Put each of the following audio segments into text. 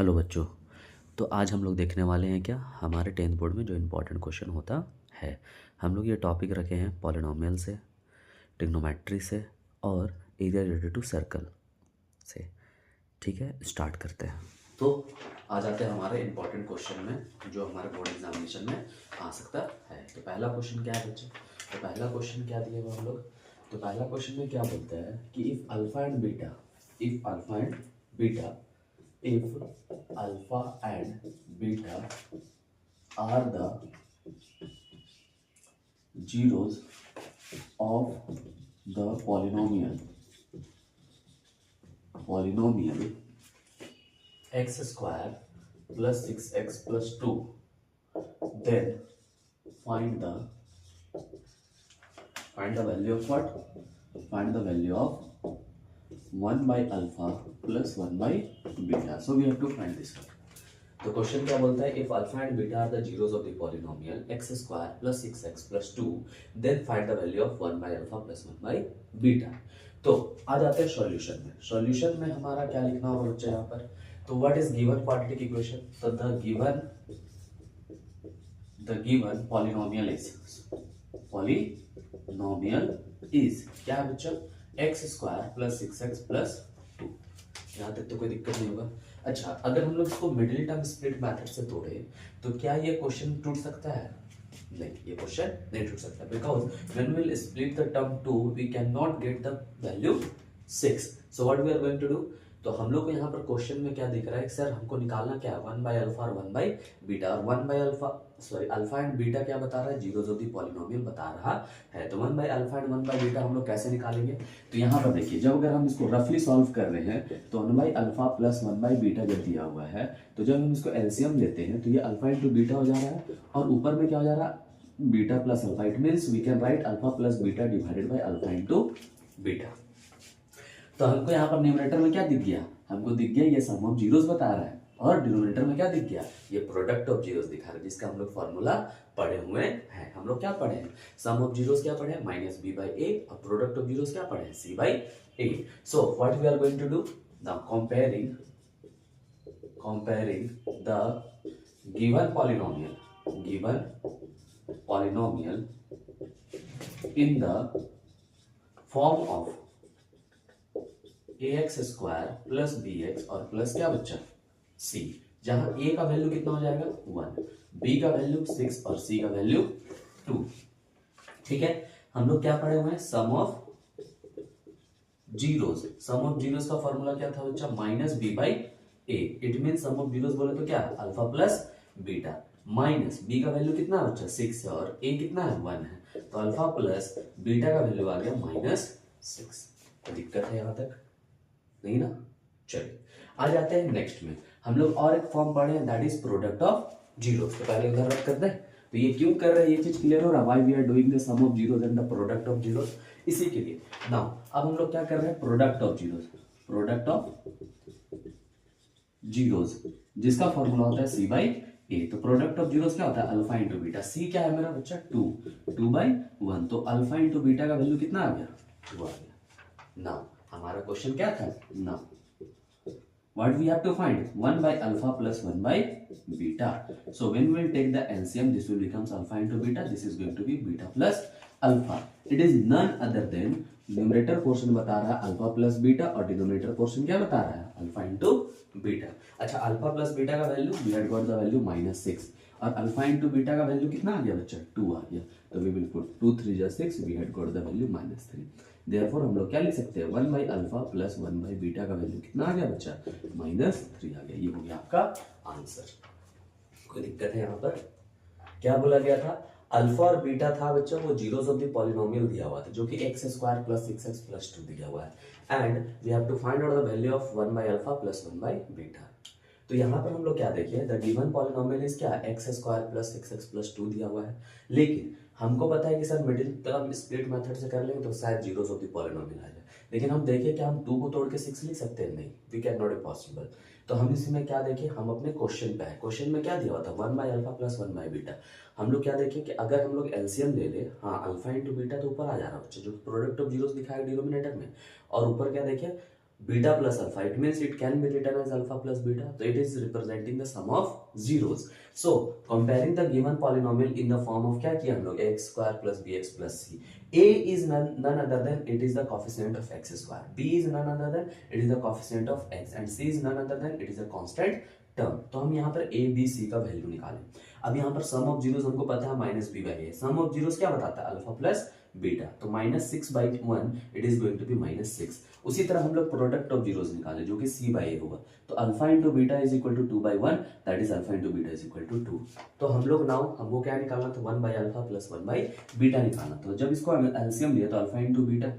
Hello बच्चों। तो आज हम लोग देखने वाले हैं क्या हमारे 10th बोर्ड में जो इम्पोर्टेंट क्वेश्चन होता है। हम लोग ये टॉपिक रखे हैं पॉलिनॉमियल से, ट्रिग्नोमेट्री से और एरिया रिलेटेड टू सर्कल से। ठीक है, स्टार्ट करते हैं। तो आ जाते हैं हमारे इम्पोर्टेंट क्वेश्चन में जो हमारे बोर्ड एग्जामिनेशन में आ सकता है। तो पहला क्वेश्चन क्या है बच्चे? तो पहला क्वेश्चन क्या दिया हुआ हम लोग? तो पहला क्वेश्चन में क्या बोलता है कि if alpha and beta, if alpha and beta are the zeros of the polynomial x square plus 6x plus 2, then find the value of what? Find the value of 1 by alpha plus 1 by beta. So we have to find this one. तो question क्या बोलता है? If alpha and beta are the zeros of the polynomial x square plus 6x plus 2, then find the value of 1 by alpha plus 1 by beta. तो आ जाते हैं solution में। Solution में हमारा क्या लिखना होगा बच्चे यहाँ पर? तो what is given quadratic equation? तो द गिवन पॉलिनोमियल इज क्या है बच्चा? X square plus 6x plus 2। यहाँ तक तो कोई दिक्कत नहीं होगा। अच्छा, अगर हम लोग इसको मिडिल टर्म स्प्लिट मेथड से तोड़े तो क्या ये क्वेश्चन टूट सकता है? नहीं, ये क्वेश्चन नहीं टूट सकता, because when we will split the term 2 we can not get the value 6। So what we are going to do? तो हम लोग को यहाँ पर क्वेश्चन में क्या दिख रहा है सर? हमको निकालना क्या है? 1 बाय अल्फा और 1 बाय बीटा। और 1 बाय अल्फा एंड बीटा क्या बता रहा है? जीरोस ऑफ द पॉलिनोमियल बता रहा है। तो 1 by alpha and 1 by beta हम लोग कैसे निकालेंगे? तो यहाँ पर देखिए, जब अगर हम इसको रफली सॉल्व कर रहे हैं तो 1 by alpha plus 1 by beta जब दिया हुआ है तो जब हम इसको एलसीएम लेते हैं तो ये अल्फा इंटू बीटा हो जा रहा है और ऊपर में क्या हो जा रहा है? Beta plus alpha. It means we can write alpha plus beta divided by alpha into beta. तो हमको यहाँ पर न्यूमरेटर में क्या दिख गया? हमको दिख गया ये सम ऑफ जीरोस बता रहा है, और डिनोमिनेटर में क्या दिख गया? ये प्रोडक्ट ऑफ जीरोस दिखा रहा है, जिसका हम लोग फॉर्मूला पढ़े हुए हैं। हम लोग क्या पढ़े हैं? सम ऑफ जीरोस क्या पढ़े हैं? माइनस बी बाई ए, और प्रोडक्ट ऑफ जीरोस क्या पढ़े हैं? C by A. So what we are going to do now? Comparing the given polynomial in the form of ax square plus bx और plus क्या बच्चा? c, जहां a का value कितना हो जाएगा? 1, b का वैल्यू 6 और c का वैल्यू 2। ठीक है, हम लोग क्या पढ़े हुए हैं? सम ऑफ जीरोस का फॉर्मूला क्या था बच्चा? Minus b by a. It mean sum of zeros बोले तो क्या? Alpha plus beta. Minus b का वैल्यू कितना है बच्चा? 6 है, और ए कितना है? 1 है। तो अल्फा प्लस बीटा का वैल्यू आ गया -6। कोई दिक्कत है यहां तक? नहीं ना? चलिए आ जाते हैं नेक्स्ट में। हम लोग और एक फॉर्म पढ़े हैं, that is product of zeros. तो पहले उधर रख करते हैं। तो ये क्यों कर रहे हैं, ये चीज क्लियर हो रहा है? Why we are doing the sum of zeros and the product of zeros, इसी के लिए। नाउ अब हम लोग क्या कर रहे हैं? प्रोडक्ट ऑफ जीरोस, जिसका फॉर्मूला होता है सी बाई ए। तो प्रोडक्ट ऑफ जीरोस क्या होता है? Alpha into beta. सी क्या है मेरा बच्चा? 2 बाई 1। तो अल्फा इंटू बीटा का वैल्यू कितना आ गया? 2 आ गया। नाउ हमारा क्वेश्चन क्या था? Now what we have to find? 1 by alpha plus 1 by beta. So when we will take the LCM, this will becomes alpha into beta. This is going to be beta plus alpha. It is none other than numerator portion बता रहा है alpha plus beta और denominator portion क्या बता रहा है? alpha into beta. अच्छा, alpha plus beta का value we had got the value -6 और alpha into beta का वैल्यू कितना आ गया बच्चा? 2 आ गया। तो we will put 2 3 जा 6, we had got the value -3। Therefore हम लोग क्या लिख सकते हैं? 1 by alpha plus 1 by beta का वैल्यू कितना आ गया बच्चा? -3 आ गया। ये हो गया आपका आंसर। कोई दिक्कत है यहाँ पर? क्या बोला गया था? अल्फा और बीटा था बच्चा, वो जीरोस ऑफ द पॉलिनोमियल दिया हुआ था, जो कि x square plus 6x plus 2 दिया हुआ है। And we have to find out the value of 1 by alpha plus 1 by beta. तो यहाँ पर हम लोग क्या देखें? द गिवन पॉलिनोमियल इज क्या? X square plus 6x plus 2 दिया हुआ है, लेकिन हमको पता है कि sir middle term split method से कर लेंगे तो शायद जीरोस ऑफ द पॉलिनोमियल आ जाए। लेकिन हम देखें क्या हम 2 को तोड़ के 6 लिख सकते हैं? नहीं, we can not be possible. तो हम इसमें क्या देखें? हम अपने क्वेश्चन पे है। क्वेश्चन में क्या दिया हुआ था? 1 by alpha plus 1 by beta. हम लोग क्या देखें कि अगर हम लोग एलसीएम ले ले, हाँ अल्फा इंटू बीटा तो ऊपर आ जा रहा है बच्चे, जो प्रोडक्ट ऑफ जीरोस दिखाया डिनोमिनेटर में, और ऊपर क्या देखें? beta plus alpha, it means it can be written as alpha plus beta, so it is representing the sum of zeros. So comparing the given polynomial in the form of क्या किया हम लोग, x square plus bx plus c. A is none other than it is the coefficient of x square, b is none other than it is the coefficient of x, and c is none other than it is a constant term. तो हम यहाँ पर a b c का value निकालें. अब यहाँ पर सम of zeros हमको पता है minus b by a. Sum of zeros क्या बताता है, अल्फा प्लस बीटा. तो minus 6/1 it is going to be -6. उसी तरह हम लोग प्रोडक्ट ऑफ जीरोस निकाले जो कि c बाई ए होगा. तो alpha into beta is equal to 2/1, that is alpha into beta is equal to 2. तो हम लोग नाउ हमको क्या निकालना था, 1/अल्फा प्लस 1/बीटा निकालना था. तो जब इसको एलसीएम लिया तो अल्फा इंटू बीटा,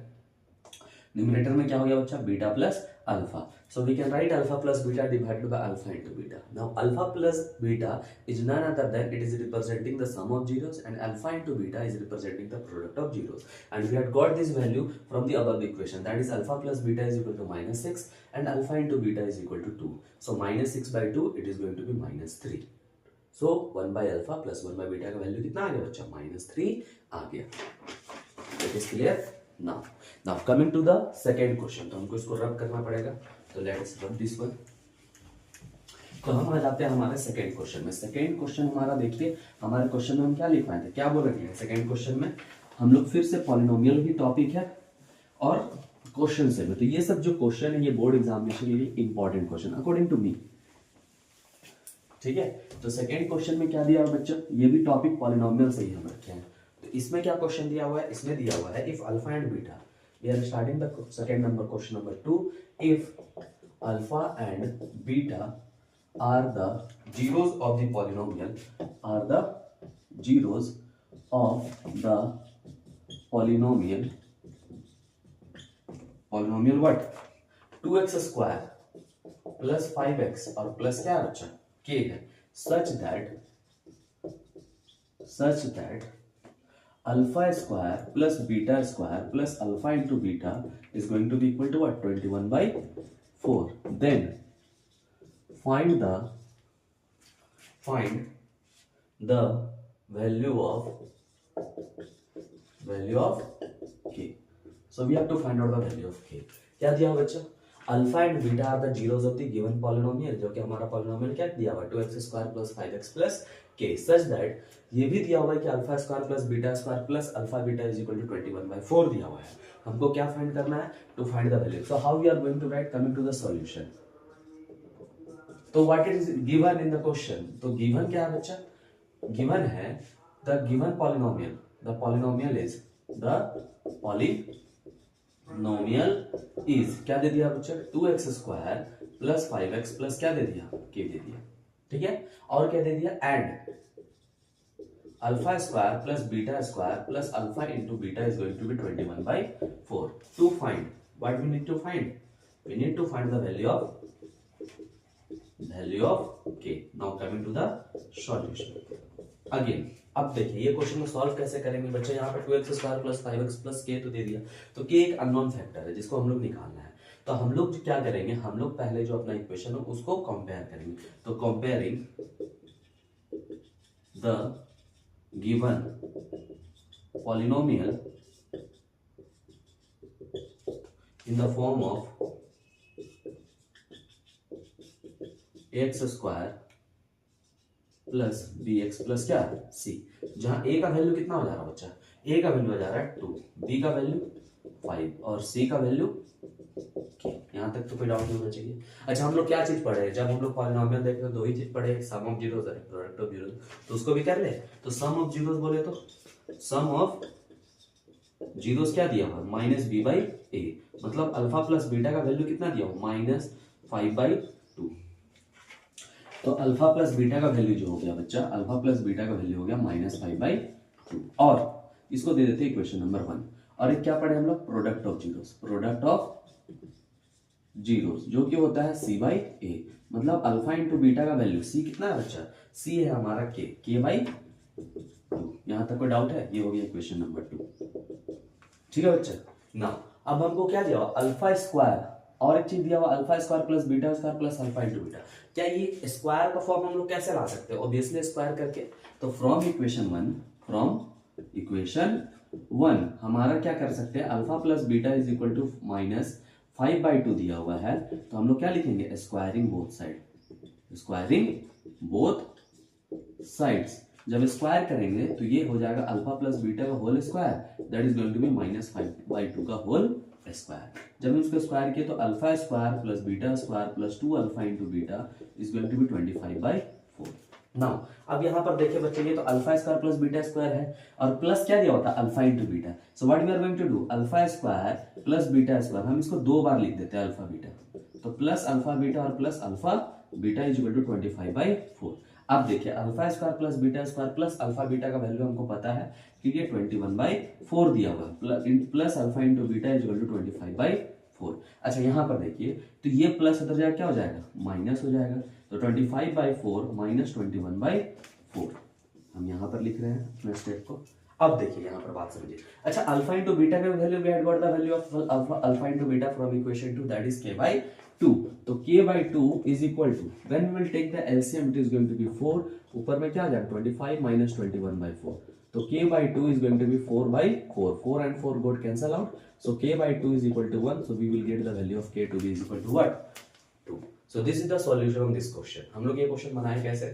न्यूमरेटर में क्या हो गया बच्चा, beta plus alpha. So we can write alpha plus beta divided by alpha into beta. Now alpha plus beta is none other than it is representing the sum of zeros, and alpha into beta is representing the product of zeros. And we had got this value from the above equation, that is alpha plus beta is equal to -6 and alpha into beta is equal to 2. So -6/2 it is going to be -3. So 1/alpha plus 1/beta का value कितना आ गया बच्चा, -3 आ गया. It is clear? Now coming to the second question. तो हमको इसको रब करना पड़ेगा. तो लेट्स रब दिस वन. तो हम आ जाते हैं हमारे सेकंड क्वेश्चन में. सेकंड क्वेश्चन हमारा देखिए, हमारे क्वेश्चन में हम क्या लिख पाए थे, क्या बोल रहे हैं सेकंड क्वेश्चन में. हम लोग फिर से पॉलिनोमियल ही टॉपिक है और क्वेश्चन से भी. तो ये सब जो क्वेश्चन है ये बोर्ड एग्जामिनेशन के लिए important question according to me. ठीक है. तो सेकंड क्वेश्चन में क्या दिया बच्चा, ये भी टॉपिक पॉलिनोमियल से ही हम रखे हैं. तो इसमें क्या क्वेश्चन दिया हुआ है, इसमें दिया हुआ है if alpha and beta, we are starting the second number question number 2. If alpha and beta are the zeros of the polynomial, are the zeros of the polynomial what, 2x square plus 5x और plus क्या बच्चा k है, such that alpha square plus beta square plus alpha into beta is going to be equal to what, 21/4. Then find the value of k. So we have to find out the value of k. क्या दिया बच्चा, alpha and beta are the zeros of the given polynomial, जो कि हमारा polynomial क्या दिया हुआ है, 2x square plus 5x plus k, such that ये भी दिया हुआ है कि alpha square plus beta square plus alpha beta is equal to 21/4 दिया हुआ है. हमको क्या फाइंड करना है, to find the value. So how we are going to write, coming to the solution. तो what is given in the question, तो given क्या है बच्चा, गिवन है the given polynomial, the polynomial is क्या दे दिया बच्चा, 2x square plus 5x plus क्या दे दिया, k दे दिया. ठीक है. और क्या दे दिया, and alpha square plus beta square plus alpha into beta is going to be 21/4. To find what we need to find, we need to find the value of k. Now coming to the solution again. अब देखिए ये question को solve कैसे करेंगे बच्चे. यहाँ पर 2x square plus 5x plus k तो दे दिया, तो k एक अननोन फैक्टर है जिसको हम लोग निकालना है. तो हम लोग क्या करेंगे, हम लोग पहले जो अपना इक्वेशन है उसको कंपेयर करेंगे. तो comparing the given polynomial in the form of x square plus bx plus क्या c, जहां a का वैल्यू कितना हो जा रहा है बच्चा, a का वैल्यू हो जा रहा है 2, b का वैल्यू 5 और c का वैल्यू k. यहां तक तो कोई डाउट नहीं होना चाहिए. अच्छा हम लोग क्या चीज पढ़े, जब हम लोग पॉलिनोमियल देखे तो दो ही चीज पढ़े, सम ऑफ जीरोस और प्रोडक्ट ऑफ जीरोस. तो उसको भी कर ले. तो सम ऑफ जीरोस बोले तो सम ऑफ जीरोस क्या दिया हुआ, -b/a, मतलब अल्फा प्लस बीटा का वैल्यू कितना दिया हुआ, -5/2. तो अल्फा प्लस बीटा का वैल्यू जो हो गया बच्चा, अल्फा प्लस बीटा का वैल्यू हो गया -5/2. और इसको दे देते इक्वेशन नंबर 1. और एक क्या पढ़े हम लोग, प्रोडक्ट ऑफ जीरोस जो कि होता है c/a, मतलब अल्फा इंटू बीटा का वैल्यू c कितना है बच्चा, c है हमारा k/2. यहां तक कोई डाउट है, ये हो गया इक्वेशन नंबर 2. ठीक है बच्चा. ना अब हमको क्या दिया हुआ, अल्फा स्क्वायर, और एक चीज दिया हुआ alpha square plus beta square plus alpha into beta. क्या ये स्क्वायर का फॉर्म हम लोग कैसे ला सकते हैं, ऑब्वियसली स्क्वायर करके. तो फ्रॉम इक्वेशन 1 हमारा क्या कर सकते हैं, alpha plus beta is equal to 5/2 दिया हुआ है तो हम लोग क्या लिखेंगे, squaring both side, squaring both sides. जब स्क्वायर करेंगे तो ये हो जाएगा अल्फा प्लस बीटा का whole square, that is going to be -5/2 का होल स्क्वायर। जब हम इसको स्क्वायर किए तो alpha square plus beta square plus 2 alpha into beta is going to be 25/4। Now अब यहाँ पर देखिए बच्चे, ये तो alpha square plus beta square है और प्लस क्या दिया होता है, alpha into beta. So what we are going to do, alpha square plus beta square, हम इसको 2 बार लिख देते हैं अल्फा बीटा, तो प्लस अल्फा बीटा और plus alpha beta is equal to 25/4। अब देखिए alpha square plus beta square plus alpha beta का वैल्यू हमको पता है कि ये 21/4 दिया हुआ है, plus alpha into beta is equal to 25/4। अच्छा यहाँ पर देखिए तो ये प्लस उधर जाकर क्या हो जाएगा, माइनस हो जाएगा, तो 25/4 माइनस 21/4 हम यहाँ पर लिख रहे हैं अपने स्टेप को। अब देखिए यहाँ पर बात समझिए। अच्छा अल्फा इंटू बीटा का value, we had got the value of alpha into beta from equation 2, that is k/2। तो k/2 is equal to, when we will take the LCM it is going to be 4, ऊपर में क्या आ जाएगा 25 minus 21/4, तो k/2 is going to be 4/4, 4 and 4 got cancel out, so k/2 is equal to 1, so we will get the value of k to be is equal to what, 2. So this is the solution of this question. हम लोग ये question बनाए कैसे,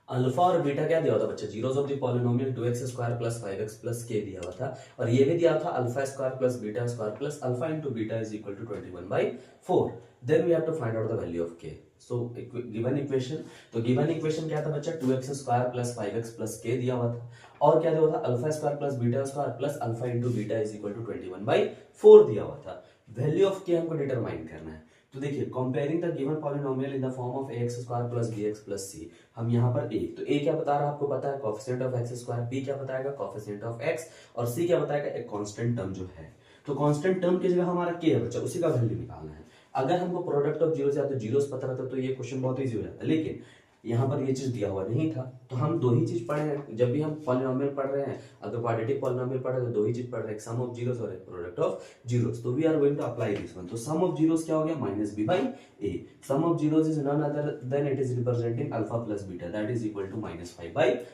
alpha और beta क्या दिया हुआ था बच्चा, zeros of the polynomial 2x square plus 5x plus k दिया हुआ था, और ये भी दिया था alpha square plus beta square plus alpha into beta is equal to 21/4। Then we have to find out the value of k। So given equation, तो given equation क्या था बच्चा, 2x square plus 5x plus k दिया हुआ था, और क्या दिया हुआ था, alpha square plus beta square plus alpha into beta is equal to 21/4 दिया हुआ था। वैल्यू ऑफ k हमको डिटरमाइन करना है। तो देखिए comparing the given polynomial in the form of ax square plus bx plus c, हम यहाँ पर a, तो a क्या बता रहा है आपको पता है, coefficient of x square, b क्या बताएगा, कोएफिशिएंट ऑफ x, और c क्या बताएगा, एक कांस्टेंट टर्म जो है। तो कांस्टेंट टर्म की जगह हमारा k है बच्चा, उसी का वैल्यू निकालना है। अगर हमको प्रोडक्ट ऑफ जीरोस या तो जीरोस पता रहता तो ये क्वेश्चन बहुत इजी हो जाता, लेकिन यहाँ पर ये चीज दिया हुआ नहीं था, तो हम दो ही चीज पढ़े हैं जब भी हम पॉलिनोमियल पढ़ रहे हैं, अगर क्वाड्रेटिक पॉलिनोमियल पढ़ रहे हैं तो दो ही चीज पढ़ रहे हैं, सम ऑफ जीरोस और एक प्रोडक्ट ऑफ जीरोस। तो we are going to apply this one. तो सम ऑफ जीरोस क्या हो गया, -b/a, sum of zeros is none other than it is representing alpha plus beta, that is equal to -5/2।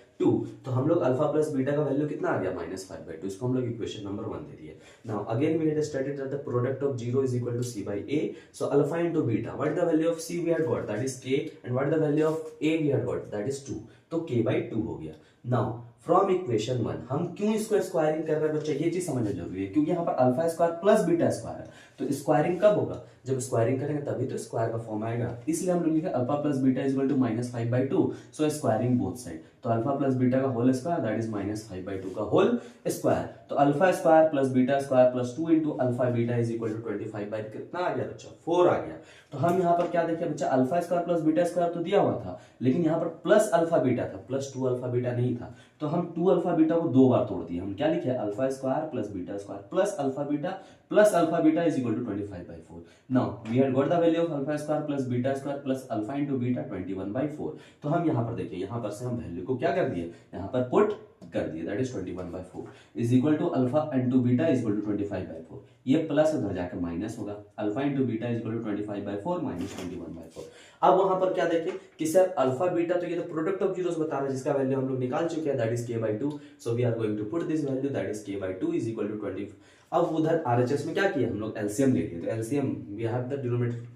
तो हम लोग alpha plus beta का value कितना आ गया, -5/2, इसको हम लोग इक्वेशन नंबर 1 दे दिए। Now again we had studied that the product of 0 is equal to c/a, so alpha into beta, what is the value of c we had got, that is k, and what is the value of a we had got, that is 2, तो k/2 हो गया। Now from equation 1 हम क्यों इसको squaring कर रहे हैं बच्चा, ये चीज समझना जरूरी है, क्योंकि यहाँ पर alpha square plus beta square है, तो स्क्वायरिंग कब होगा, जब स्क्वायरिंग करेंगे तभी तो स्क्वायर का फॉर्म आएगा, इसलिए हम लोग लिखे alpha plus beta is equal to -5/2, so squaring both side, तो अल्फा प्लस बीटा का होल स्क्वायर दैट इज -5/2 का होल स्क्वायर, तो alpha square plus beta square plus 2 into alpha beta is equal to 25 कितना आ गया बच्चा, 4 आ गया। तो हम यहाँ पर क्या देखें बच्चा, alpha square plus beta square तो दिया हुआ था, लेकिन यहाँ पर प्लस अल्फा बीटा था, प्लस 2 अल्फा बीटा नहीं था, तो हम 2 अल्फा बीटा को 2 बार तोड़ दिए, हम क्या लिखे, alpha square plus beta square plus alpha beta is equal to 25/4। Now we had got the value of alpha square plus beta square plus alpha into beta 21/4। तो हम यहाँ पर देखिए, यहाँ पर से हम वैल्यू को क्या कर दिए, यहाँ पर पुट कर दिए, that is 21/4 is equal to alpha into beta is equal to 25/4, ये प्लस उधर जाकर माइनस होगा, alpha into beta is equal to 25/4 minus 21/4। अब वहां पर क्या देखें कि सर अल्फा बीटा तो ये तो प्रोडक्ट ऑफ जीरोस बता रहा है, जिसका वैल्यू हम लोग निकाल चुके हैं, that is k/2, so we are going to put this value, that is k/2 is equal to 20। अब उधर आरएचएस में क्या किया हम लोग, एलसीएम ले लिए, तो LCM we have the denominator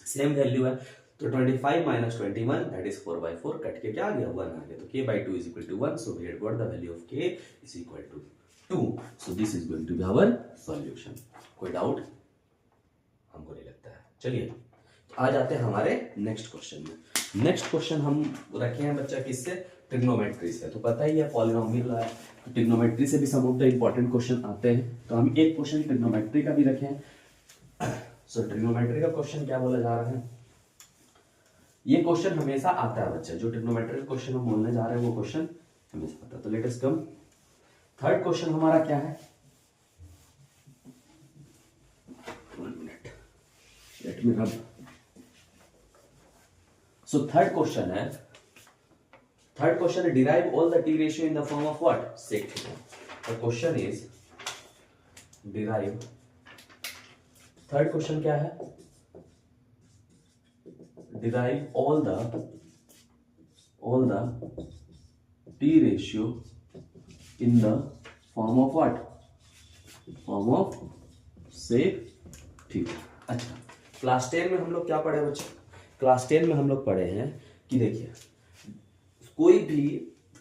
same value है, तो 25 माइनस 21 दैट इज 4/4, कट के क्या आ गया, 1 आ गया, तो k/2 is equal to 1, so we had got the value of k is equal to 2। So this is going to be our solution. कोई doubt हमको नहीं लगता है। चलिए तो आ जाते हैं हमारे नेक्स्ट क्वेश्चन में। नेक्स्ट क्वेश्चन हम रखे हैं बच्चा किससे, ट्रिग्नोमेट्री से। तो पता ही है पॉलिनोमियल है, तो ट्रिग्नोमेट्री से भी सम ऑफ द इंपॉर्टेंट क्वेश्चन आते हैं, तो हम एक क्वेश्चन ट्रिग्नोमेट्री का भी रखे हैं। सो ट्रिग्नोमेट्री का क्वेश्चन क्या बोला जा रहा है, ये क्वेश्चन हमेशा आता है बच्चा, जो ट्रिग्नोमेट्री क्वेश्चन हम बोलने जा रहे हैं वो क्वेश्चन हमेशा आता है। तो let us come, third question हमारा क्या है, 1 minute let me rub. So third question है derive all the T ratio in the form of what, sec theta. The question is derive, third question क्या है, derive all the t ratio in the form of what, form of sec ठीक है। अच्छा, class 10 में हम लोग क्या पढ़े बच्चे? क्लास 10 में हम लोग पढ़े हैं कि देखिए कोई भी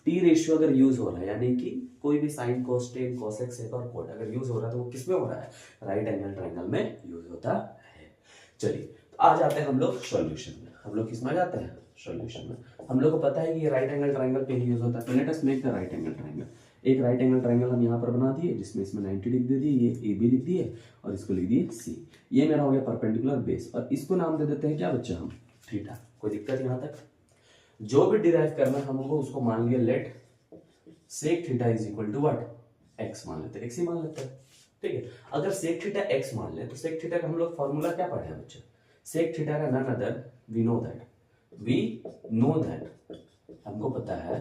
टी रेशियो अगर यूज हो रहा है, यानी कि कोई भी साइन, कोस, टेन, कोसेक, सेक और कोट अगर यूज हो रहा है तो वो किस में हो रहा है? राइट एंगल ट्रायंगल में यूज होता है। चलिए तो आ जाते हैं हम लोग सॉल्यूशन में। हम लोग किस में आ जाते हैं? सॉल्यूशन में। हम लोग को पता है कि ये राइट एंगल ट्रायंगल पे ही यूज होता है। तो let us make the right angle triangle. एक राइट एंगल ट्रायंगल हम यहाँ पर बना दिए जिसमें इसमें 90 डिग्री दे दिए, ये ए बी लिख दिए और इसको लिख दिए सी। ये मेरा हो गया परपेंडिकुलर बेस और इसको नाम दे देते हैं क्या बच्चा हम? थीटा। कोई दिक्कत यहाँ तक? जो भी डिराइव करना है हमको उसको मान लिया let sec theta is equal to what? X मान लेते हैं, एक्स ही मान लेते हैं। ठीक है, अगर सेक थीटा एक्स मान ले तो सेक थीटा का हम लोग फॉर्मूला क्या पढ़े हैं बच्चा? सेक थीटा का none other we know that हमको पता है,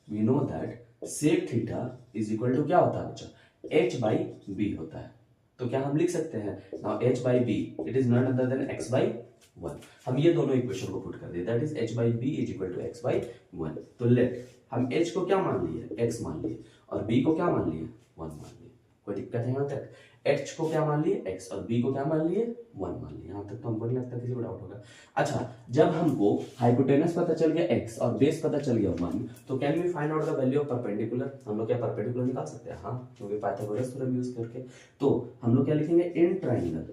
we know that sec theta is equal to क्या होता है बच्चा? h बाई बी होता है। तो क्या हम लिख सकते हैं now h by b it is none other than x by 1। हम ये दोनों इक्वेशन को पुट कर दिए, that is h by b is equal to x by 1। तो लेट हम h को क्या मान लिए? x मान लिए और b को क्या मान लिए? 1 मान लिए। कोई दिक्कत है यहाँ तक? h को क्या मान लिए? x और b को क्या मान लिए? 1 मान लिए। यहाँ तक तो हमको नहीं लगता किसी को डाउट होगा। अच्छा, जब हमको हाइपोटेनस पता चल गया x और बेस पता चल गया 1, तो can we find out the value of perpendicular? हम लोग क्या परपेंडिकुलर निकाल सकते हैं? हाँ, क्योंकि पाइथागोरस थ्योरम यूज करके। तो हम लोग क्या लिखेंगे? In triangle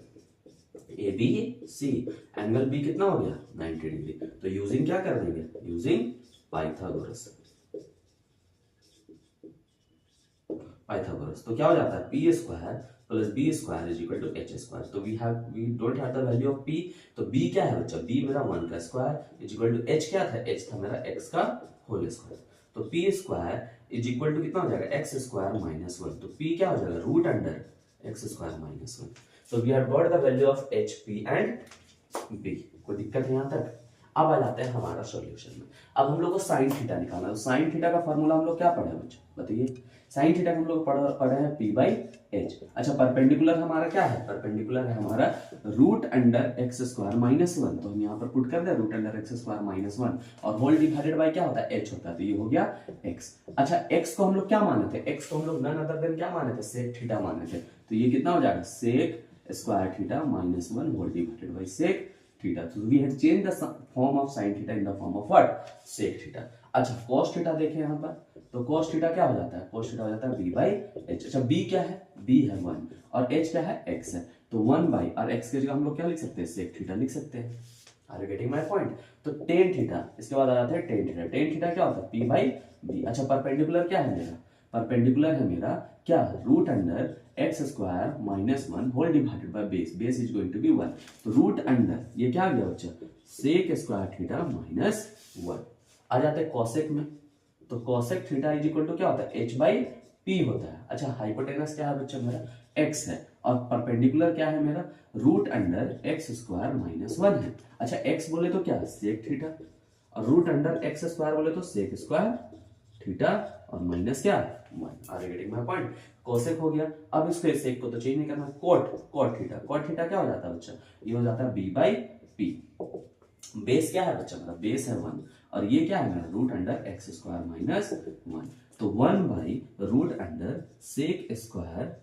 A B C angle B कितना हो गया? 90 डिग्री। तो यूजिंग क्या कर देंगे? Using Pythagoras. तो क्या हो जाता है? P square plus B square is equal to H square. तो we don't have the value of P. तो बी क्या है बच्चा? बी मेरा 1 का square is equal to H क्या था? एच था मेरा एक्स का होल स्क्वायर। तो P square is equal to कितना हो जाएगा? X square minus 1। तो पी क्या हो जाएगा? Root under x square minus 1। So we have got the value of h, p and b। कोई दिक्कत है यहाँ तक? अब आ जाते हैं हमारा सॉल्यूशन में। अब हम लोग को साइन थीटा निकालना है। तो साइन थीटा का फॉर्मूला हम लोग क्या पढ़े हैं बच्चे? बताइए। साइन थीटा हम लोग पढ़े हैं p बाई एच। अच्छा, परपेंडिकुलर हमारा क्या है? परपेंडिकुलर है हमारा root under x square minus 1। तो हम यहाँ पर पुट कर दे root under x square minus 1 और होल डिवाइडेड बाय क्या होता है? h होता है। तो ये हो गया x। अच्छा, x को हम लोग क्या माने थे? x को हम लोग नन अदर देन क्या माने थे? सेक थीटा माने थे। तो ये कितना हो जाएगा? Sec square theta minus 1 whole divided by sec theta. तो we have change the form of sine theta in the form of what? Sec theta. अच्छा, cos थीटा देखें यहाँ पर। तो cos थीटा क्या हो जाता है? cos थीटा हो जाता है b बाई h। अच्छा, b क्या है? b है 1 और h क्या है? x है। तो 1 बाई और x की जगह हम लोग क्या लिख सकते हैं? सेक थीटा लिख सकते हैं। Are you getting my point? तो टेन थीटा, इसके बाद आ जाता है टेन थीटा। टेन थीटा क्या होता है? p by b। अच्छा, परपेंडिकुलर क्या है मेरा? परपेंडिकुलर है मेरा क्या? Root under x square minus 1 whole divided by base. Base is going to be 1। तो रूट अंडर ये क्या आ गया बच्चा? Sec square theta minus 1। आ जाते हैं कॉसेक में। तो cosec theta is equal to क्या होता है? h बाई p होता है। अच्छा, हाइपोटेनस क्या है बच्चा मेरा? x है और परपेंडिकुलर क्या है मेरा? Root under x square minus 1 है। अच्छा, x बोले तो क्या? सेक थीटा और रूट अंडर एक्स स्क्वायर बोले तो सेक स्क्वायर थीटा और माइनस क्या? 1। Are you getting my point? Cosec हो गया। अब इसको सेक को तो चेंज नहीं करना। Cot theta. कोट थीटा क्या हो जाता है बच्चा? ये हो जाता है b बाई p। बेस क्या है बच्चा मेरा? बेस है 1 और ये क्या है मेरा? Root under x square minus 1। तो 1 by root under sec square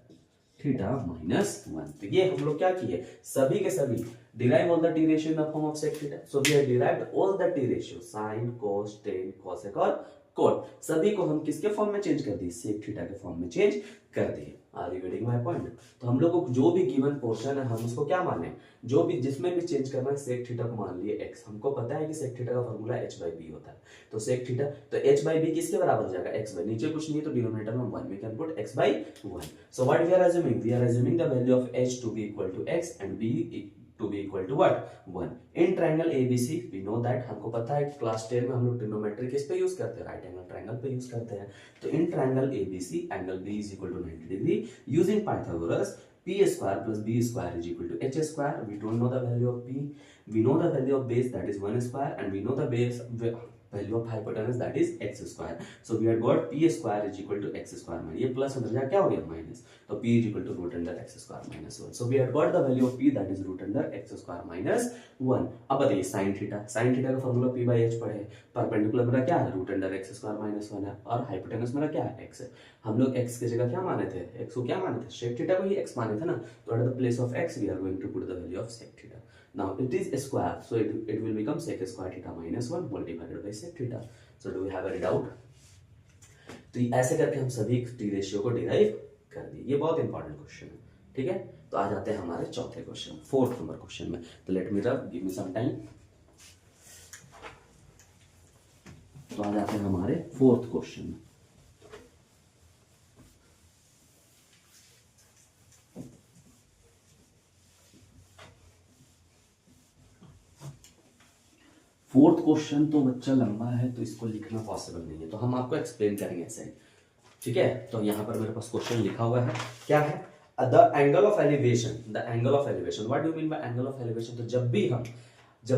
theta minus 1। तो ये हम लोग क्या किए? सभी के सभी derive all the t ratio in the form of sec theta। So we have derived all the t ratio sin, cos, tan, cosec और cot। सभी को हम किसके फॉर्म में चेंज कर दिए? sec थीटा के फॉर्म में चेंज कर दिए। Are you getting my point? तो हम लोग को जो भी गिवन पोर्शन है हम उसको क्या माने? जो भी जिसमें भी चेंज करना है sec थीटा को मान लिए x। हमको पता है कि sec थीटा का फॉर्मूला h बाई b होता है। तो sec थीटा तो h बाई b किसके बराबर हो जाएगा? x बाई, नीचे कुछ नहीं है तो डिनोमिनेटर में 1 we can put x by 1। So what we are assuming? We are assuming the value of h to be equal to x and b to be equal to what? 1। In triangle ABC we know that, हमको पता है कि class 10 में हम लोग trigonometry किस पे use करते हैं? राइट एंगल ट्राइंगल पे यूज करते हैं। तो इन triangle ABC angle B is equal to 90 degree using Pythagoras p square plus b square is equal to h square। we don't know the value of p, we know the value of base that is 1 square and we know the base value of hypotenuse that is x square. So we had got p square is equal to x square, ये plus अंदर जा क्या हो गया minus, तो p is equal to root under x square minus 1। So we had got the value of p that is root under x square minus 1। अब बताइए sine theta का फॉर्मूला p बाई h पढ़े, perpendicular मेरा क्या है root under x square minus 1 है, और hypotenuse मेरा क्या है x है। हम लोग x की जगह क्या माने थे, x को क्या माने थे, सेक थीटा को ही x माने थे ना, तो at the place of x we are going to put the value of sec theta. Now it is a square, so it will become sec square theta minus 1 multiplied by sec theta. So do we have any doubt? तो ऐसे करके हम सभी T ratio को derive कर दिए। ये बहुत इंपॉर्टेंट क्वेश्चन है, ठीक है। तो आ जाते हैं हमारे चौथे क्वेश्चन, फोर्थ नंबर क्वेश्चन में। तो लेट मी रब, गिव मी सम टाइम। तो आ जाते हैं हमारे फोर्थ क्वेश्चन में। फोर्थ क्वेश्चन तो बच्चा लंबा है, तो इसको लिखना पॉसिबल नहीं है, तो हम आपको एक्सप्लेन करेंगे ऐसे, ठीक है। तो यहाँ पर मेरे पास क्वेश्चन लिखा हुआ है, क्या है, the angle of elevation, the angle of elevation, what do you mean by angle of elevation. तो जब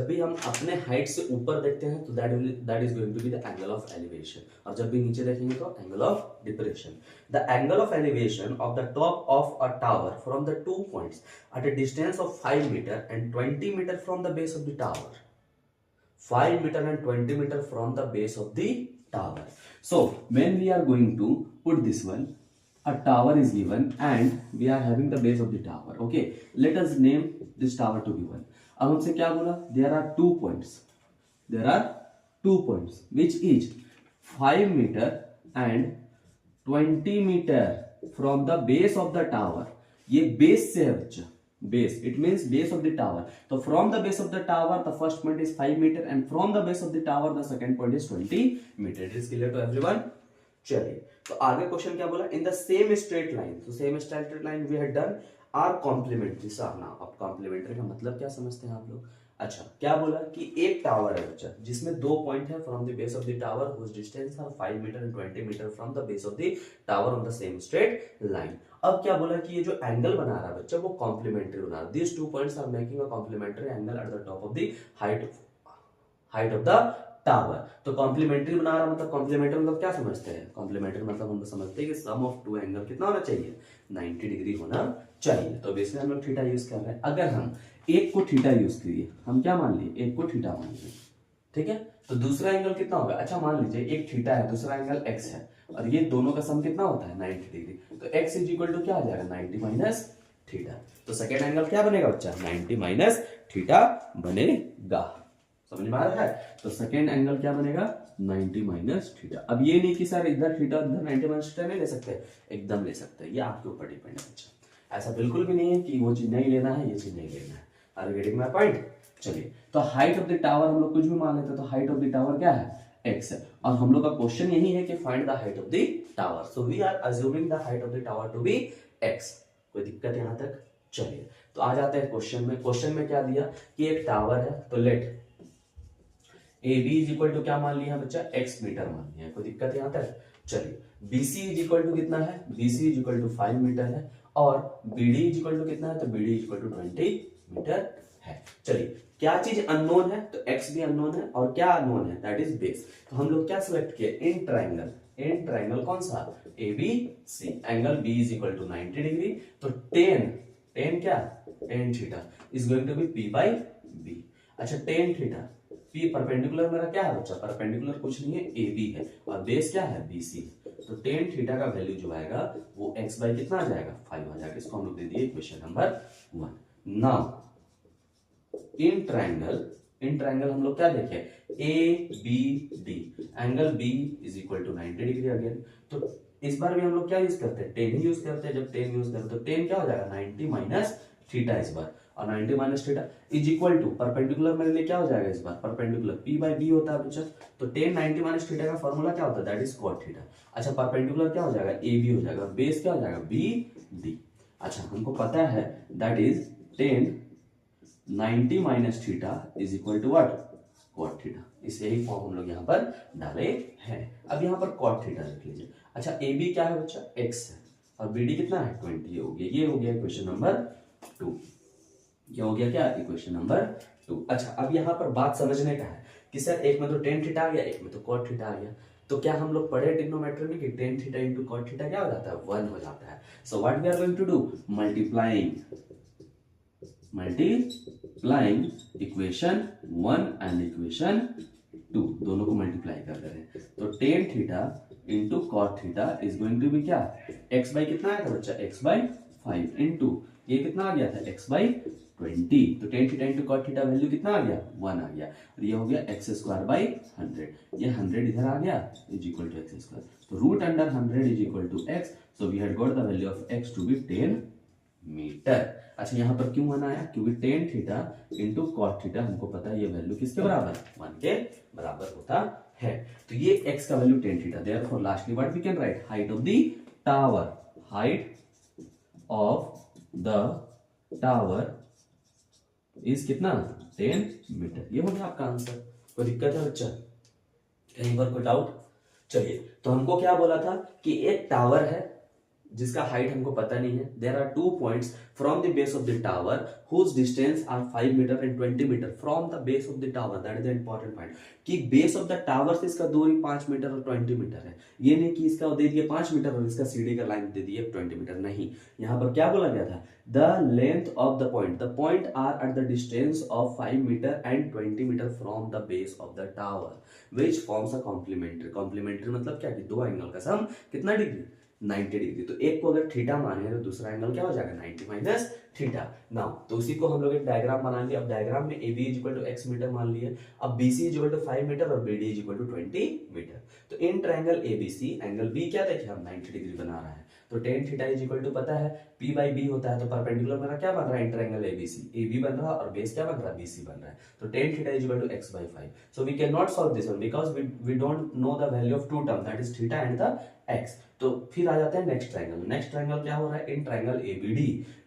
भी हम अपने हाइट से ऊपर देखते हैं तो that is going to be the angle of elevation, और जब भी नीचे देखेंगे तो angle of depression. The angle of elevation of the top of a tower from the 2 points at a distance of 5 metre and 20 metre from the base of the tower, 5 meter and 20 meter from the base of the tower. So when we are going to put this one, a tower is given and we are having the base of the tower. Okay, let us name this tower to be 1. अब हमसे क्या बोला, there are 2 points, which is 5 meter and 20 meter from the base of the tower. ये base से है बच्चा, base, it means base of the tower. So from the base of the tower the first point is 5 meter and from the base of the tower the second point is 20 meter. It is clear to everyone? चलिए, तो आगे question क्या बोला, in the same straight line, तो same straight line we had done are complementary. ना अब complementary का मतलब क्या समझते हैं आप लोग। अच्छा, क्या बोला कि एक टावर है बच्चा जिसमें 2 पॉइंट है from the base of the tower whose distance are 5 metre and 20 metre from the base of the tower on the same straight line. अब क्या बोला कि ये जो एंगल बना रहा है बच्चा वो कॉम्प्लीमेंट्री बना रहा है, this 2 points are making a complementary angle at the top of the height of the tower. तो कॉम्प्लीमेंट्री बना रहा मतलब कॉम्प्लीमेंट्री मतलब क्या समझते हैं, कॉम्प्लीमेंट्री मतलब हम समझते हैं कि सम ऑफ 2 एंगल कितना होना चाहिए, 90 डिग्री होना चाहिए। तो बेसिकली हम लोग थीटा यूज कर रहे हैं। अगर हम एक को थीटा यूज करिए, हम क्या मान लिए, एक को थीटा मान लिए, ठीक है। तो दूसरा एंगल कितना होगा, अच्छा मान लीजिए एक थीटा है, दूसरा एंगल एक्स है, और ये दोनों का सम कितना होता है 90 डिग्री। तो x इज इक्वल टू क्या आ जाएगा 90 माइनस थीटा। तो सेकेंड एंगल क्या बनेगा बच्चा, 90 माइनस थीटा बनेगा। समझ में आ रहा है। तो सेकेंड एंगल क्या बनेगा 90 माइनस थीटा। अब ये नहीं कि सर इधर थीटा उधर 90 माइनस थीटा नहीं ले सकते, एकदम ले सकते हैं, ये आपके ऊपर डिपेंड है बच्चा। ऐसा बिल्कुल भी नहीं है कि वो चीज नहीं लेना है, ये चीज नहीं लेना है। Are you getting my point. चलिए, तो हाइट ऑफ द टावर हम लोग कुछ भी मान लेते हैं, तो हाइट ऑफ द टावर क्या है x है, और हम लोग का क्वेश्चन यही है कि find the height of the tower. So we are assuming the height of the tower to be x। कोई दिक्कत यहां तक। चलिए, तो आ जाते हैं क्वेश्चन में। क्वेश्चन में क्या दिया कि एक टावर है, तो let A B is equal to क्या मान लिया बच्चा, x मीटर मान लिया। कोई दिक्कत यहां तक। चलिए, BC इज इक्वल टू कितना है, BC is equal to 5 metre है, और BD इज इक्वल टू कितना है, तो BD is equal to 20 metre है। चलिए, क्या चीज अननोन है, तो x भी अननोन है, और क्या अननोन है, दैट इज बेस। तो हम लोग क्या सिलेक्ट किए, इन ट्राइंगल कौन सा, ABC, angle B is equal to 90 degree. तो टेन क्या, tan theta is going to be P by B। अच्छा, टेन थीटा, P परपेंडिकुलर मेरा क्या है बच्चा, परपेंडिकुलर कुछ नहीं है, AB है, और बेस क्या है BC। तो टेन थीटा का वैल्यू जो आएगा वो x बाई कितना आ जाएगा, 5 आ जाएगा। इसको हम लोग दे दिए equation number 1। Now in triangle हम लोग क्या देखे, ABD, angle B is equal to 90 degree again. तो इस बार भी हम लोग क्या यूज करते हैं, टेन ही यूज करते हैं। जब टेन यूज करते हैं तो टेन क्या हो जाएगा 90 माइनस थीटा इस बार, और 90 minus theta is equal to perpendicular मेरे लिए क्या हो जाएगा इस बार, परपेंडिकुलर P बाई B होता है बच्चा। तो टेन 90 माइनस थीटा का फॉर्मूला क्या होता है, दैट इज कॉट थीटा। अच्छा, परपेंडिकुलर क्या हो जाएगा, AB हो जाएगा, बेस क्या हो जाएगा BD। अच्छा, हमको पता है that is tan 90 minus theta is equal to what, cot theta. इस यही फॉर्म हम लोग यहाँ पर डाले हैं। अब यहाँ पर कॉट थीटा रख लीजिए। अच्छा, AB क्या है बच्चा, x है, और BD कितना है 20। ये हो गया इक्वेशन नंबर 2। ये हो गया क्या, इक्वेशन नंबर 2। अच्छा, अब यहाँ पर बात समझने का है कि सर एक में तो टेन थीटा आ गया, एक में तो कॉट थीटा आ गया। तो क्या हम लोग पढ़े ट्रिग्नोमेट्री में कि tan theta into cot theta क्या हो जाता है, 1 हो जाता है। So what we are going to do, multiplying equation 1 and equation 2, दोनों को मल्टीप्लाई कर रहे हैं। तो tan theta into cot theta is going to be क्या, x बाई कितना आया था बच्चा, x बाई 5 इंटू ये कितना आ गया था, x बाई 20। तो tan theta into cot theta value कितना आ गया, 1 आ गया। और ये हो गया एक्स स्क्वायर बाई 100, ये 100 इधर आ गया is equal to x square. तो root under 100 is equal to X. So we had got the value of x to be 10 metre. अच्छा यहाँ पर क्यों 1 आया, क्योंकि tan theta into cot theta हमको पता है ये वैल्यू किसके बराबर, 1 के बराबर होता है। तो ये x का value tan theta. Therefore lastly what we can write, height of the tower, height of the tower is कितना, 10 मीटर। ये हो गया आपका आंसर। कोई दिक्कत है बच्चा, कहीं पर कोई डाउट? चलिए, तो हमको क्या बोला था कि एक टावर है जिसका हाइट हमको पता नहीं है। There are 2 points from the base of the tower whose distance are 5 metre and 20 metre from the base of the tower. That is the important point कि बेस ऑफ द टावर से इसका दूरी 5 metre और 20 metre है। ये नहीं कि इसका दे दिया 5 मीटर और इसका सीढ़ी का लाइन दे दिया 20 मीटर, नहीं। यहाँ पर क्या बोला गया था, the length of the point are at the distance of 5 metre and 20 metre from the base of the tower which forms a complementary. Complementary मतलब क्या कि दो एंगल का सम कितना डिग्री, 90 डिग्री। तो एक को अगर थीटा माने तो दूसरा एंगल क्या हो जाएगा, 90 माइनस थीटा। नाउ तो उसी को हम लोग एक डायग्राम बनाएंगे। अब डायग्राम में AB is equal to x metre मान लिए, अब BC is equal to 5 metre और BD is equal to 20 metre. तो in triangle ABC angle B क्या देखे हम, 90 डिग्री बना रहा है। तो tan theta is equal to पता है P बाई B होता है। तो परपेंडिकुलर मेरा क्या बन रहा है, इन ट्रायंगल ABC, AB बन रहा है और बेस क्या बन रहा है, BC बन रहा है। तो tan theta is equal to x by 5। So we can not solve this one because we don't know the value of two term, that is theta and the x। तो फिर आ जाते हैं नेक्स्ट ट्रायंगल। नेक्स्ट ट्रायंगल क्या हो रहा है, in triangle ABD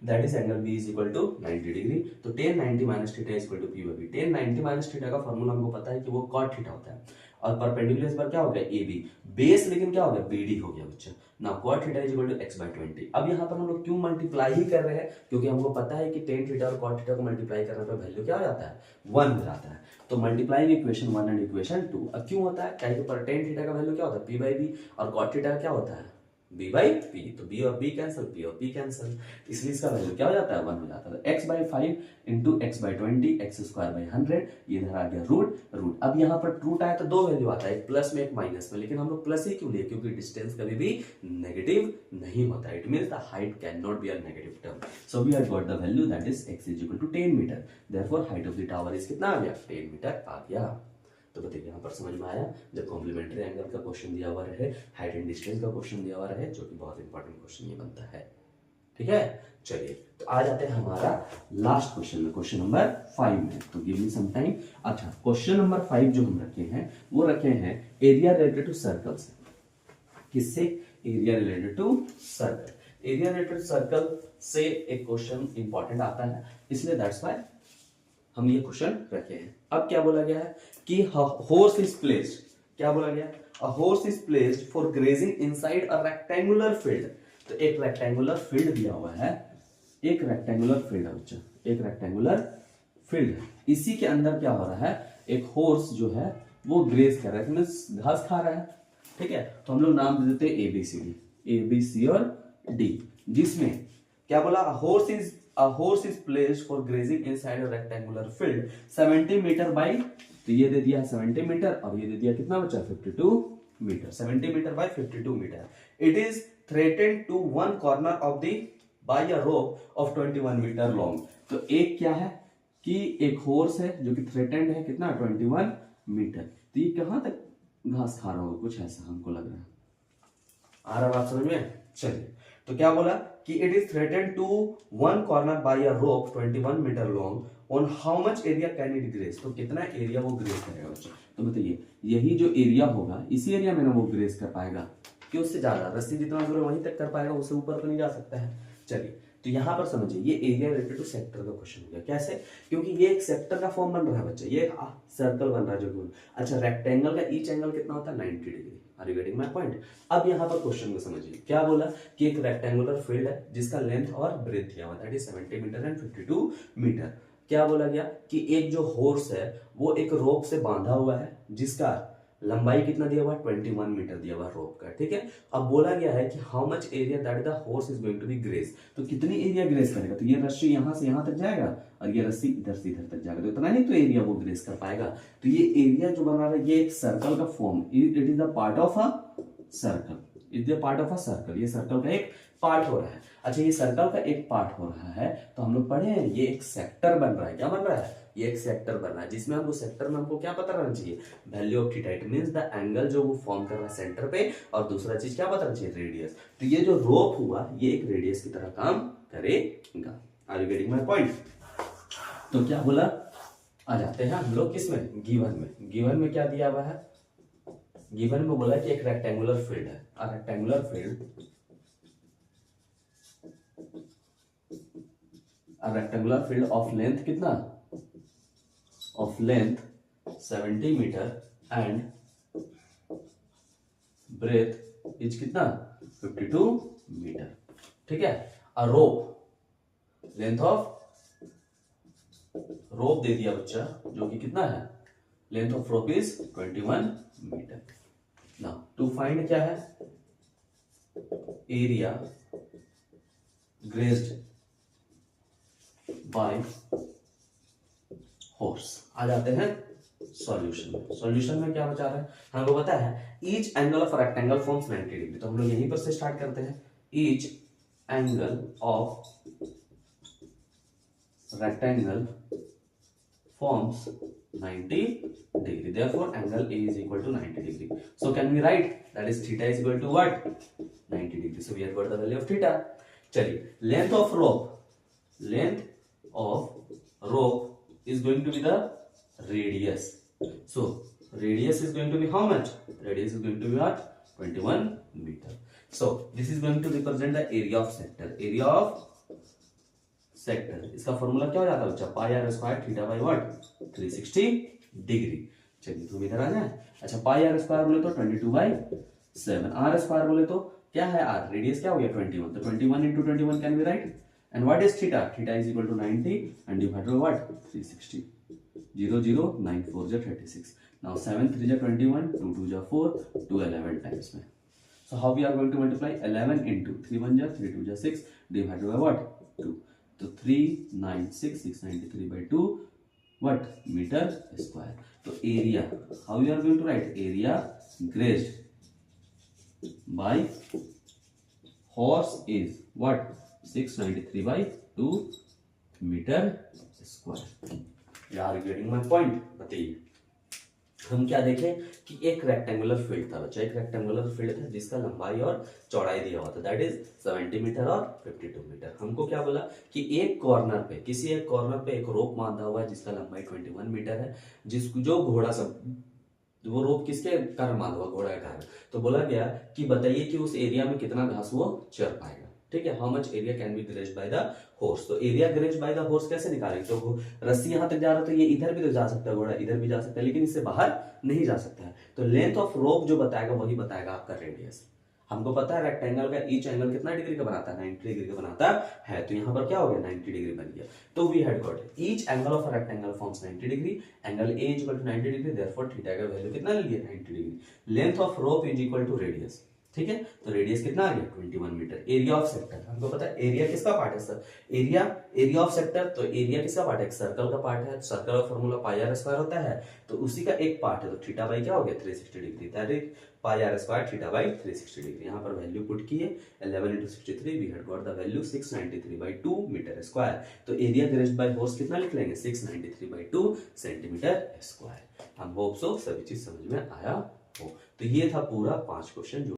that is angle B is equal to 90 degree. तो tan 90 minus theta is equal to P by B। tan 90 minus theta का फार्मूला हमको पता है कि वो cot थीटा होता है और परपेंडिकुलर पर क्या हो गया AB, बेस लेकिन क्या हो गया BD हो गया बच्चा। Now cot theta is equal to x by 20। अब यहाँ पर हम लोग क्यों मल्टीप्लाई ही कर रहे हैं, क्योंकि हमको पता है कि tan थीटा और cot थीटा को मल्टीप्लाई करने पर वैल्यू क्या हो जाता है, 1 हो जाता है। तो मल्टीप्लाइंग इक्वेशन 1 एंड इक्वेशन 2। अब क्यों होता है, क्या पर tan थीटा का वैल्यू क्या होता है, P बाई B और cot थीटा क्या होता है, B बाई P। तो B और B कैंसिल, P और P कैंसिल, इसलिए इसका वैल्यू क्या हो जाता है, 1 हो जाता है। x by 5 into x by 20, x square by 100, ये इधर आ गया रूट। अब यहाँ पर रूट आया तो दो वैल्यू आता है, एक प्लस में एक माइनस में, लेकिन हम लोग प्लस ही क्यों लिए, क्योंकि डिस्टेंस कभी भी नेगेटिव नहीं होता है। It means the height can not be a negative term. So we have got the value that is x is equal to 10 metre. Therefore height of the tower is कितना आ गया, 10 metre आ गया। तो बताइए यहाँ पर समझ में आया, जब कॉम्प्लीमेंट्री एंगल का क्वेश्चन दिया हुआ रहे, हाइट एंड डिस्टेंस का क्वेश्चन दिया हुआ रहे, जो कि बहुत इंपॉर्टेंट क्वेश्चन ये बनता है। ठीक है, चलिए तो आ जाते हैं हमारा लास्ट क्वेश्चन में, क्वेश्चन नंबर 5 में। तो गिव मी सम टाइम। अच्छा, क्वेश्चन नंबर 5 जो हम रखे हैं वो रखे हैं एरिया रिलेटेड टू सर्कल से। किससे, area related to circle. Area related circle से एक क्वेश्चन इंपॉर्टेंट आता है, इसलिए दैट्स व्हाई हम ये क्वेश्चन रखे हैं। अब क्या बोला गया है कि हॉर्स इज प्लेस्ड, क्या बोला गया, a horse is placed for grazing inside a rectangular field. तो एक रेक्टेंगुलर फील्ड दिया हुआ है, एक रेक्टेंगुलर फील्ड है बच्चा, एक रेक्टेंगुलर फील्ड है। इसी के अंदर क्या हो रहा है, एक हॉर्स जो है वो ग्रेज कर रहा है, मींस घास खा रहा है। ठीक है, तो हम लोग नाम दे देते हैं A B C और D, जिसमें क्या बोला, a horse is placed for grazing inside a rectangular field 70 metre by, तो ये दे दिया 70 मीटर और ये दे दिया कितना बचा, 52 metre. 70 metre by 52 metre. It is threatened to one corner of the by a rope of 21 metre long. तो एक क्या है कि एक हॉर्स है जो कि थ्रेटेंड है कितना, 21 मीटर। तो ये कहां तक घास खा रहा होगा, कुछ ऐसा हमको लग रहा है। आ रहा बात समझ में? चलिए, तो क्या बोला कि it is threatened to one corner by a rope 21 metre long, on how much area can it graze. तो कितना एरिया वो ग्रेस करेगा बच्चों, तो बताइए यही जो एरिया होगा इसी एरिया में ना वो ग्रेस कर पाएगा, कि उससे ज्यादा, रस्सी जितना दूर वहीं तक कर पाएगा, उससे ऊपर तो नहीं जा सकता है। चलिए, तो यहां पर समझिए ये एरिया रिलेटेड टू सेक्टर का क्वेश्चन हो गया। कैसे, क्योंकि ये एक सेक्टर का फॉर्म बन रहा है बच्चा, ये सर्कल बन रहा है जो कि, अच्छा रेक्टेंगल का ईच एंगल कितना होता है, 90 degree. Are you getting my point? अब यहाँ पर क्वेश्चन को समझिए, क्या बोला कि एक रेक्टेंगुलर फील्ड है जिसका लेंथ और ब्रेथ दिया हुआ है, that is 70 metre and 52 metre. क्या बोला गया कि एक जो हॉर्स है वो एक रोप से बांधा हुआ है जिसका लंबाई कितना दिया हुआ है 21 मीटर दिया हुआ है रोप का, ठीक है। अब बोला गया है कि how much area that the horse is going to be graze, तो कितनी एरिया ग्रेस करेगा, तो ये रस्सी यहां से यहां तक जाएगा और ये रस्सी इधर से इधर तक जाएगा, तो इतना नहीं तो एरिया वो ग्रेस कर पाएगा। तो ये एरिया जो बना रहा है ये एक सर्कल का form, it is the part of a circle, is the part of a circle, ये सर्कल का एक पार्ट हो रहा है। अच्छा ये सर्कल का एक पार्ट हो रहा है तो हम लोग पढ़े हैं ये एक सेक्टर बन रहा है, क्या बन रहा है, ये एक सेक्टर बन रहा है जिसमें हमको सेक्टर में हमको क्या पता रहना चाहिए, value of theta, it means the angle जो वो फॉर्म कर रहा है सेंटर पे, और दूसरा चीज क्या पता रहना चाहिए, रेडियस। तो ये जो रोप हुआ ये एक रेडियस की तरह काम करेगा। Are you getting my point? तो क्या बोला, आ जाते हैं हम लोग किसमें, गिवन में। गिवन में क्या दिया हुआ है, गिवन में बोला कि एक रेक्टेंगुलर फील्ड है, a rectangular field, a rectangular field of length कितना, of length 70 metre and breadth is कितना 52 मीटर, ठीक है। a rope length of rope दे दिया बच्चा जो कि कितना है, length of rope is 21 metre. now to find क्या है, area grazed बाय हॉर्स। आ जाते हैं सॉल्यूशन में। सॉल्यूशन में क्या बचा रहा है, हमको पता है each angle of rectangle forms 90 degree, तो हम लोग यहीं पर से स्टार्ट करते हैं। Each angle of rectangle forms 90 degree, therefore angle A is equal to 90 degree. So can we write that is theta is equal to what, 90 degree. So we have got the value of theta. चलिए length of rope, length of rope is going to be the radius. So radius is going to be how much, radius is going to be what, 21 meter. So this is going to represent the area of sector, area of sector। इसका formula क्या हो जाता है बच्चा, pi are square theta by what 360 degree. चलिए तुम इधर आ जाए। अच्छा पाई आर स्क्वायर बोले तो 22/7, आर स्क्वायर बोले तो क्या है आर, रेडियस क्या हो गया 21, तो 21 into 21 can be right. And what is theta? Theta is equal to 90 and divided by what? 360. 0, 0, 9, 4 is 36. Now 7, 3 is 21, 2, 2 is 4, 2, 11 times में. So how we are going to multiply? 11 into 3, 1 is 3, 2 is 6, divided by what? 2. So 396, 693 by 2, what? Meter square. So area, how we are going to write? Area grazed by horse is what? 693 by 2 metre square. यार getting my point? बताइए हम क्या देखें कि एक rectangular field था बच्चा, एक रेक्टेंगुलर फील्ड था जिसका लंबाई और चौड़ाई दिया हुआ था, दैट इज 70 मीटर और 52 मीटर। हमको क्या बोला कि एक कॉर्नर पे, किसी एक कॉर्नर पे एक रोप बांधा हुआ है जिसका लंबाई 21 मीटर है, जिसको जो घोड़ा सब वो रोप किसके कारण बांधा हुआ, घोड़ा के कारण। तो बोला गया कि बताइए कि उस एरिया में कितना घास वो चर पाएगा, ठीक है। How much area can be grazed by the horse. तो area grazed by the horse कैसे निकालेंगे, तो रस्सी यहां तक जा रहा है तो ये इधर भी तो जा सकता है, घोड़ा इधर भी जा सकता है, लेकिन इससे बाहर नहीं जा सकता है। तो लेंथ ऑफ रोप जो बताएगा वही बताएगा आपका रेडियस। हमको पता है रेक्टेंगल का ईच एंगल कितना डिग्री का बनाता है, 90 डिग्री का बनाता है। तो यहाँ पर क्या हो गया 90 डिग्री बन गया। तो we had got each angle of rectangle forms 90 degree, angle A is equal to 90 degree, therefore theta का वैल्यू कितना ले लिया 90 degree. Length of rope is equal to radius, ठीक है। तो रेडियस कितना आ गया 21 मीटर। एरिया ऑफ सेक्टर, हमको पता है एरिया किसका पार्ट है सर, एरिया ऑफ सेक्टर। तो एरिया किसका पार्ट है, एक सर्कल का पार्ट है, सर्कल का फॉर्मूला पाई आर स्क्वायर होता है, तो उसी का एक पार्ट है। तो थीटा बाई क्या हो गया 360 degree, that is pi are square theta by 360 degree. यहाँ पर वैल्यू पुट किए 11 into 63, we had got the value 693/2 metre square. तो एरिया ग्रेज्ड बाय हॉर्स कितना लिख लेंगे 693/2 सेंटीमीटर स्क्वायर। हम होप सो सभी चीज समझ में आया हो। तो ये था पूरा 5 क्वेश्चन जो